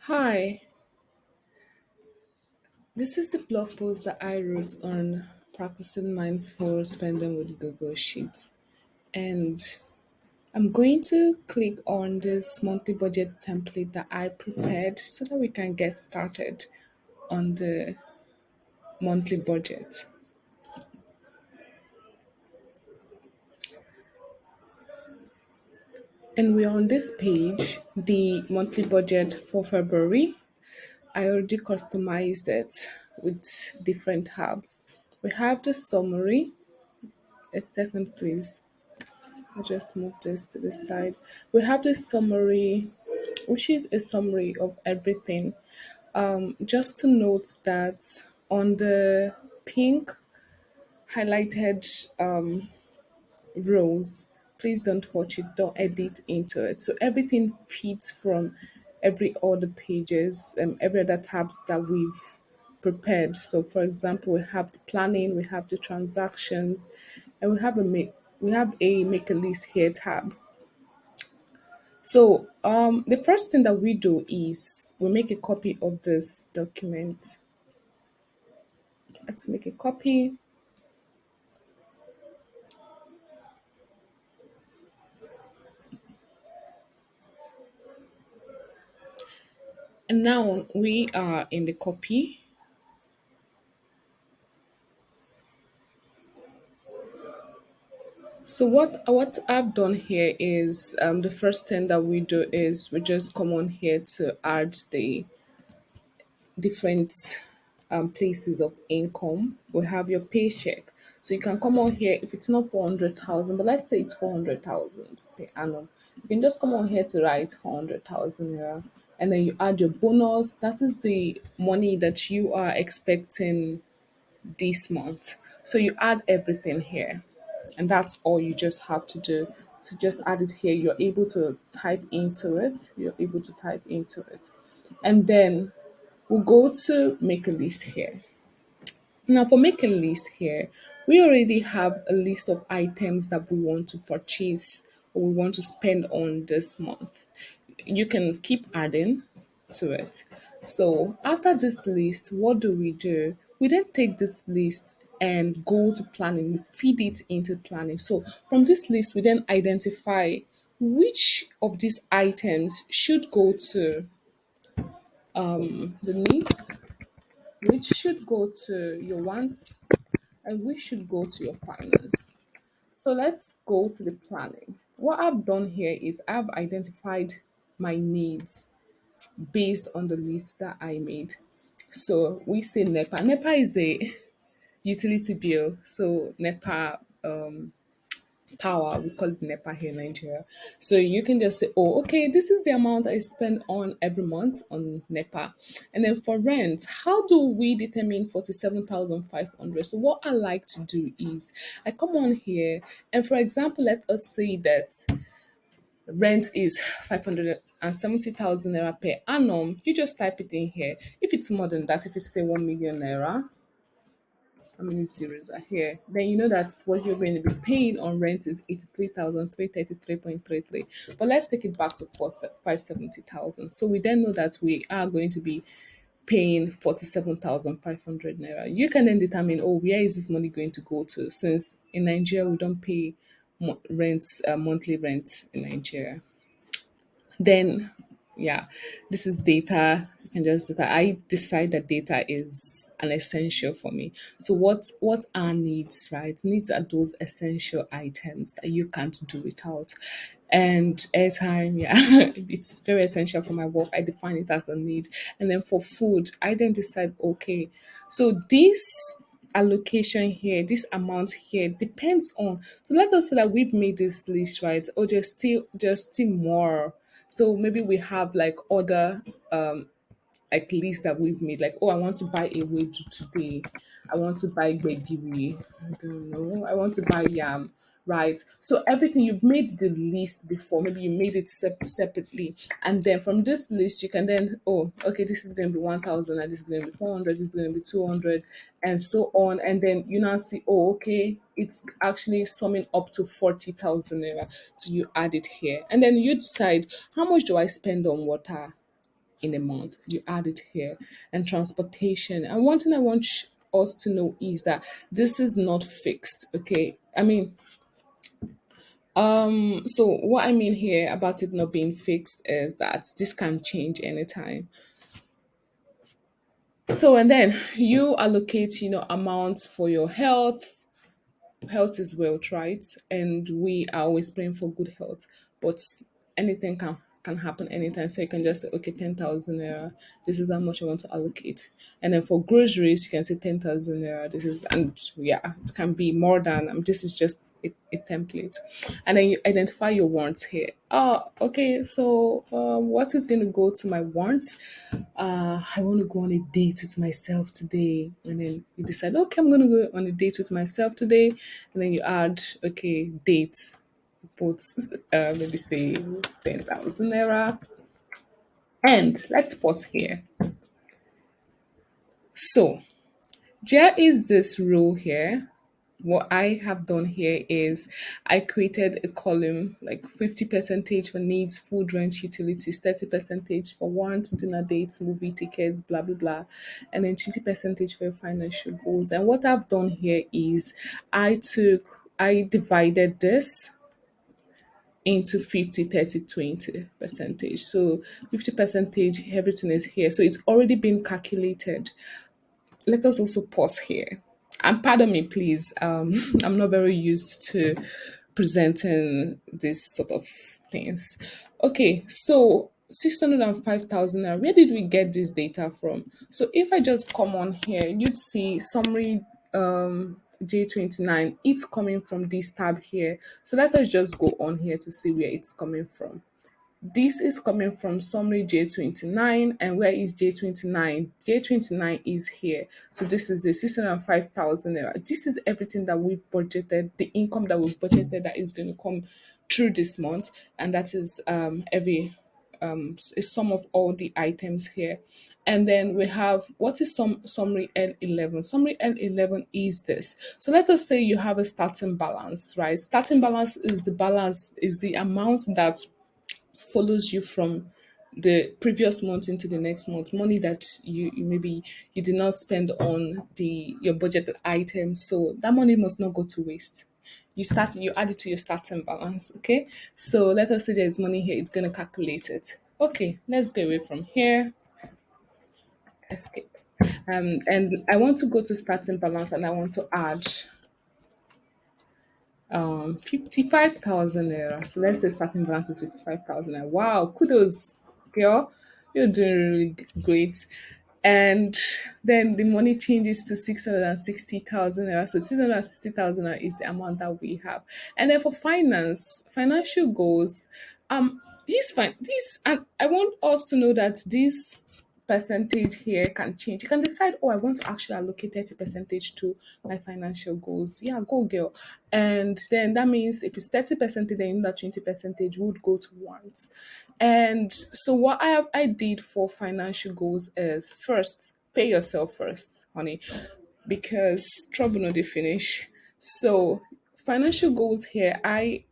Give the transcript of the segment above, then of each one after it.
Hi, this is the blog post that I wrote on practicing mindful spending with Google Sheets. And I'm going to click on this monthly budget template that I prepared so that we can get started on the monthly budget. And we're on this page, the monthly budget for February. I already customized it with different tabs. We have the summary. A second, please. I'll just move this to the side. We have the summary, which is a summary of everything. Just to note that on the pink highlighted rows, please don't touch it, don't edit into it. So everything feeds from every other pages and every other tabs that we've prepared. So for example, we have the planning, we have the transactions, and we have a make a list here tab. So the first thing that we do is we make a copy of this document. Let's make a copy. And now we are in the copy. So what I've done here is the first thing that we do is we just come on here to add the different places of income. We have your paycheck. So you can come on here if it's not 400,000, but let's say it's 400,000 per annum. You can just come on here to write 400,000 naira, and then you add your bonus. That is the money that you are expecting this month. So you add everything here, and that's all you just have to do. So just add it here. You're able to type into it. You're able to type into it. And then we'll go to make a list here. Now, for make a list here, we already have a list of items that we want to purchase or we want to spend on this month. You can keep adding to it. So, after this list, what do? We then take this list and go to planning. We feed it into planning. So, from this list, we then identify which of these items should go to the needs, which should go to your wants, and which should go to your finance. So let's go to the planning. What I've done here is I've identified my needs based on the list that I made. So we say NEPA. NEPA is a utility bill. So NEPA power. We call it NEPA here in Nigeria. So you can just say, oh, okay, this is the amount I spend on every month on NEPA. And then for rent, how do we determine 47,500? So what I like to do is I come on here and for example, let us say that rent is 570,000 naira per annum. You just type it in here. If it's more than that, if it's say 1 million naira, how many zeros are here? Then you know that what you're going to be paying on rent is 83,333.33. But let's take it back to 570,000. So we then know that we are going to be paying 47,500 naira. You can then determine, oh, where is this money going to go to? Since in Nigeria, we don't pay monthly rent in Nigeria. Then yeah, this is data. You can just data. I decide that data is an essential for me. So what are needs, right? Needs are those essential items that you can't do without. And airtime, yeah, it's very essential for my work. I define it as a need. And then for food, I then decide, okay, so this allocation here, this amount here depends on. So let us say that we've made this list, right? Or there's still more. So maybe we have like other like list that we've made, like, oh, I want to buy a wage today. I want to buy gbegiri. I don't know. I want to buy yam. Right. So everything you've made the list before, maybe you made it separately, and then from this list you can then, oh, okay, this is going to be 1,000, and this is going to be 400, this is going to be 200, and so on. And then you now see, oh, okay, it's actually summing up to 40,000 naira. So you add it here, and then you decide how much do I spend on water in a month. You add it here. And transportation. And one thing I want us to know is that this is not fixed. Okay. I mean, so what I mean here about it not being fixed is that this can change anytime. So and then you allocate, amounts for your health. Health is wealth, right? And we are always praying for good health, but anything can happen anytime. So you can just say, okay, 10,000 naira. This is how much I want to allocate. And then for groceries, you can say 10,000 naira. This is, and yeah, it can be more than. This is just a template. And then you identify your wants here. Oh, okay. So what is going to go to my wants? I want to go on a date with myself today. And then you decide, okay, I'm going to go on a date with myself today. And then you add, okay, dates, put maybe say 10,000 naira. And let's pause here. So there is this rule here. What I have done here is I created a column like 50 percentage for needs, food, rent, utilities, 30 percentage for want, dinner dates, movie tickets, blah blah blah, and then 20 percentage for your financial goals. And what I've done here is I divided this into 50, 30, 20 percentage. So 50 percentage, everything is here. So it's already been calculated. Let us also pause here. And pardon me, please. I'm not very used to presenting this sort of things. Okay, so 605,000. Where did we get this data from? So if I just come on here, you'd see summary J29. It's coming from this tab here. So let us just go on here to see where it's coming from. This is coming from summary J29. And where is J29? J29 is here. So this is the 605,000 naira. This is everything that we budgeted, the income that we budgeted that is going to come through this month. And that is every a sum of all the items here. And then we have what is some summary L11. Summary L11 is this. So let us say you have a starting balance, right? Starting balance is the amount that follows you from the previous month into the next month, money that you maybe you did not spend on the your budgeted items, so that money must not go to waste. You add it to your starting balance. Okay, so let us say there's money here, it's going to calculate it. Okay, let's go away from here. Escape. And I want to go to starting balance, and I want to add 55,000 naira. So let's say starting balance is 55,000 naira. Wow, kudos, girl. You're doing really great. And then the money changes to 660,000 naira. So 660,000 naira is the amount that we have. And then for financial goals, he's fine. This, and I want us to know that this percentage here can change. You can decide, oh, I want to actually allocate 30 percentage to my financial goals. Yeah, go girl. And then that means if it's 30 percentage, then that 20 percentage would go to wants. And so what I did for financial goals is first pay yourself first, honey, because trouble no dey finish. So financial goals here, I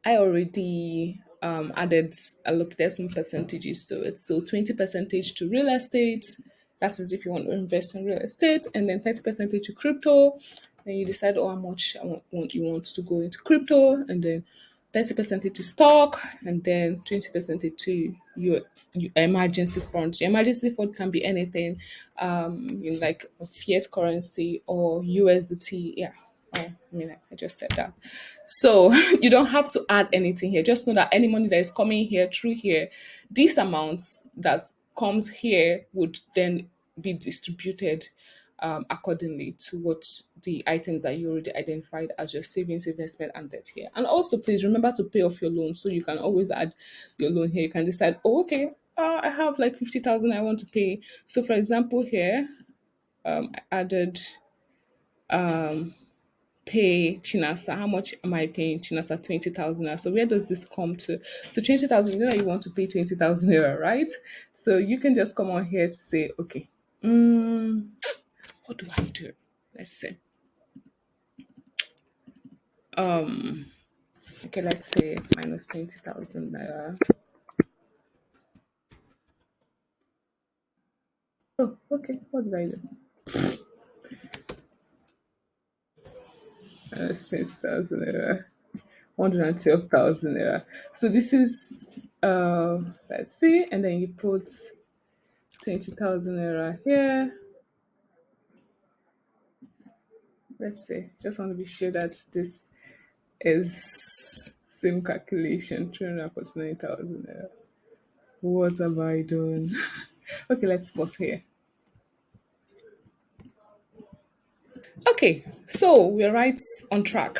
already added allocated some percentages to it. So 20 percentage to real estate. That is if you want to invest in real estate, and then 30 percentage to crypto. Then you decide how much you want to go into crypto, and then 30 percentage to stock, and then 20 percentage to your emergency fund. Your emergency fund can be anything, like a fiat currency or USDT. Yeah. Oh, I mean, I just said that. So you don't have to add anything here. Just know that any money that is coming here through here, these amounts that comes here would then be distributed accordingly to what the items that you already identified as your savings, investment, and debt here. And also, please remember to pay off your loan. So you can always add your loan here. You can decide, oh, okay, I have like 50,000 I want to pay. So, for example, here I added pay Chinasa. How much am I paying Chinasa? 20,000 naira. So where does this come to? So 20,000, you know that you want to pay 20,000 naira, right? So you can just come on here to say, okay, what do I do? Let's say, okay, let's say minus 20,000 naira. Oh, okay. What did I do? 20,000 naira. 112,000 naira. So this is, let's see, and then you put 20,000 naira here. Let's see. Just want to be sure that this is same calculation. 349,000 naira. What have I done? Okay, let's pause here. Okay, so we're right on track.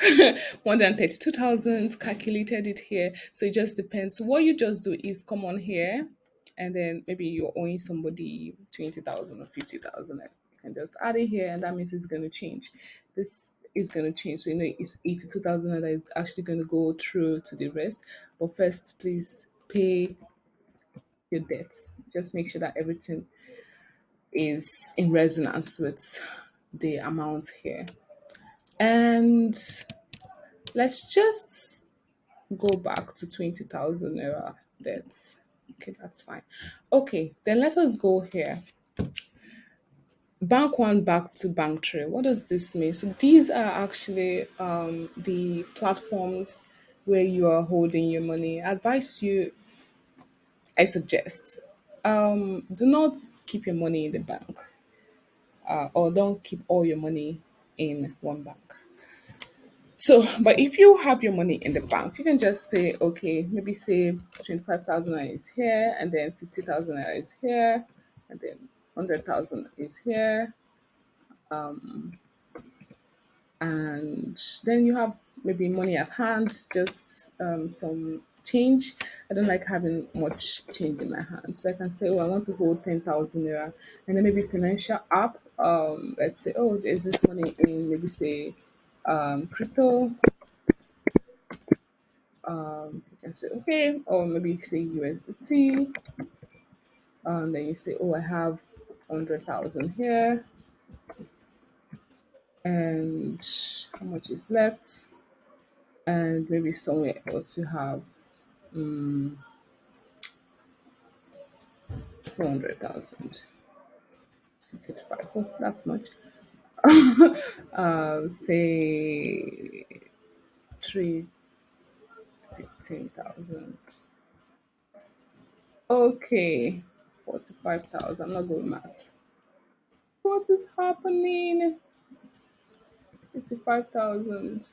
132,000 calculated it here. So it just depends. What you just do is come on here, and then maybe you're owing somebody 20,000 or 50,000. You can just add it here, and that means it's going to change. This is going to change. So, it's 82,000 that is actually going to go through to the rest. But first, please pay your debts. Just make sure that everything is in resonance with the amount here. And let's just go back to 20,000 naira debts. Okay, that's fine. Okay, then let us go here. Bank one back to bank three. What does this mean? So these are actually the platforms where you are holding your money. Advise you, I suggest, do not keep your money in the bank, or don't keep all your money in one bank. So, but if you have your money in the bank, you can just say, okay, maybe say 25,000 is here, and then 50,000 is here, and then 100,000 is here, and then you have maybe money at hand, just some change. I don't like having much change in my hand, so I can say, oh, I want to hold 10,000 naira, and then maybe financial app. Let's say, oh, there's this money in maybe say crypto. You can say okay, or maybe say USDT. Then you say, oh, I have 100,000 here, and how much is left? And maybe somewhere else you have 400,000. 55. Oh, that's much. Say 315,000. Okay, 45,000. I'm not good with math. What is happening? 55,000.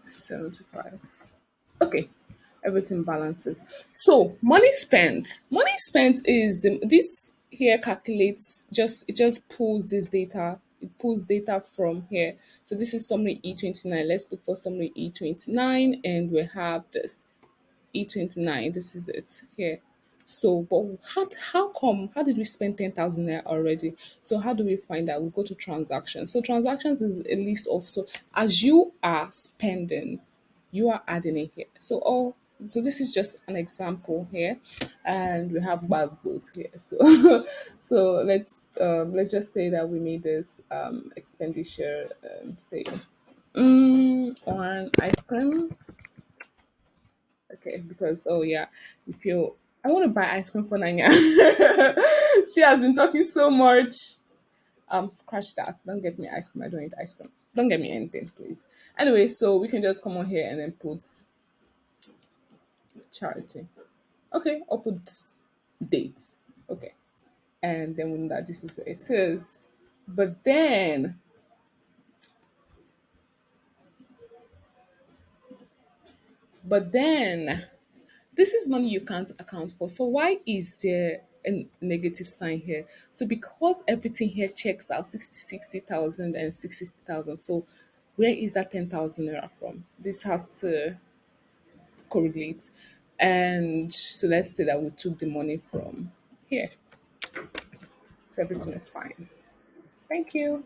75. Okay, everything balances. So money spent is this here calculates, just it just pulls this data. It pulls data from here. So this is summary E29. Let's look for summary E29, and we have this E29. This is it here. So, but how come? How did we spend 10,000 there already? So, how do we find that? We go to transactions. So, transactions is a list of, so as you are spending, you are adding it here. So this is just an example here, and we have bad goals here. So, so let's just say that we made this expenditure, say on ice cream. Okay, because oh yeah, if you I want to buy ice cream for Nanya. She has been talking so much. Scratch that. Don't get me ice cream. I don't eat ice cream. Don't get me anything, please. Anyway, so we can just come on here and then put charity. Okay, I'll put dates. Okay, and then we know that this is where it is. But then this is money you can't account for. So why is there a negative sign here? So because everything here checks out 60,000 and 60,000. So where is that 10,000 naira from? This has to correlate. And so let's say that we took the money from here. So everything is fine. Thank you.